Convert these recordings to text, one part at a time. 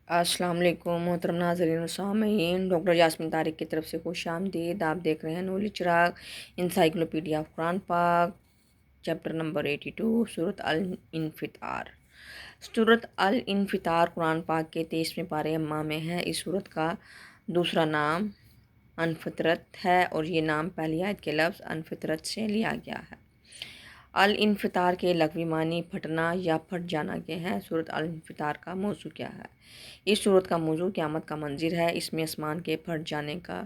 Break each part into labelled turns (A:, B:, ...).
A: السلام علیکم محترم ناظرین و سامعین، ڈاکٹر یاسمین طارق کی طرف سے خوش آمدید۔ آپ دیکھ رہے ہیں نور چراغ انسائکلوپیڈیا آف قرآن پاک، چیپٹر نمبر 82، سورۃ الانفطار۔ سورۃ الانفطار قرآن پاک کے 23ویں پارے اما میں ہے۔ اس سورت کا دوسرا نام انفطرت ہے اور یہ نام پہلی آیت کے لفظ انفطرت سے لیا گیا ہے۔ الانفطار کے لغوی معنی پھٹنا یا پھٹ جانا کے ہیں۔ سورۃ الانفطار کا موضوع کیا ہے؟ اس سورت کا موضوع قیامت کا منظر ہے۔ اس میں آسمان کے پھٹ جانے کا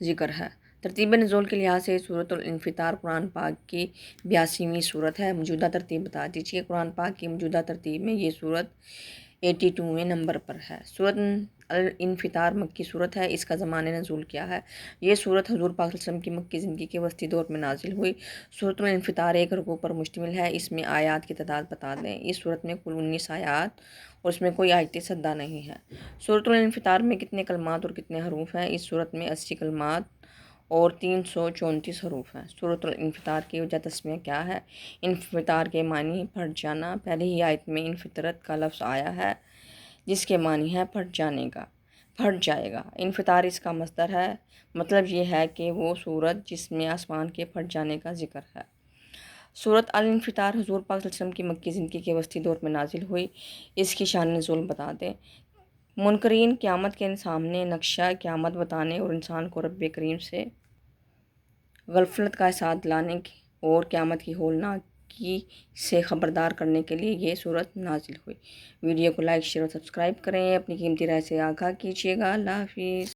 A: ذکر ہے۔ ترتیب نزول کے لحاظ سے سورۃ الانفطار قرآن پاک کی 82ویں سورت ہے۔ موجودہ ترتیب بتا دیجیے۔ قرآن پاک کی موجودہ ترتیب میں یہ سورت 82ویں نمبر پر ہے۔ سورۃ الانفطار مکی سورت ہے۔ اس کا زمانِ نزول کیا ہے؟ یہ سورت حضور پاک صلی اللہ علیہ وسلم کی مکی زندگی کے وسطی دور میں نازل ہوئی۔ سورۃ الانفطار ایک رکوع پر مشتمل ہے۔ اس میں آیات کی تعداد بتا دیں۔ اس سورت میں کل 19 آیات اور اس میں کوئی آیت سدہ نہیں ہے۔ سورۃ الانفطار میں کتنے کلمات اور کتنے حروف ہیں؟ اس سورت میں 80 کلمات اور 334 حروف ہیں۔ سورۃ الانفطار کی وجہ تسمیہ کیا ہے؟ انفطار کے معنی پھٹ جانا۔ پہلی ہی آیت میں انفطرت کا لفظ آیا ہے جس کے معنی ہے پھٹ جانے کا، پھٹ جائے گا۔ انفطار اس کا مصدر ہے، مطلب یہ ہے کہ وہ سورت جس میں آسمان کے پھٹ جانے کا ذکر ہے۔ سورۃ الانفطار حضور پاک صلی اللہ علیہ وسلم کی مکی زندگی کے وسطی دور میں نازل ہوئی۔ اس کی شان نزول بتا دیں۔ منکرین قیامت کے سامنے نقشہ قیامت بتانے اور انسان کو رب کریم سے غفلت کا احساس دلانے اور قیامت کی ہولناکی سے خبردار کرنے کے لیے یہ سورت نازل ہوئی۔ ویڈیو کو لائک، شیئر اور سبسکرائب کریں۔ اپنی قیمتی رائے سے آگاہ کیجیے گا۔ اللہ حافظ۔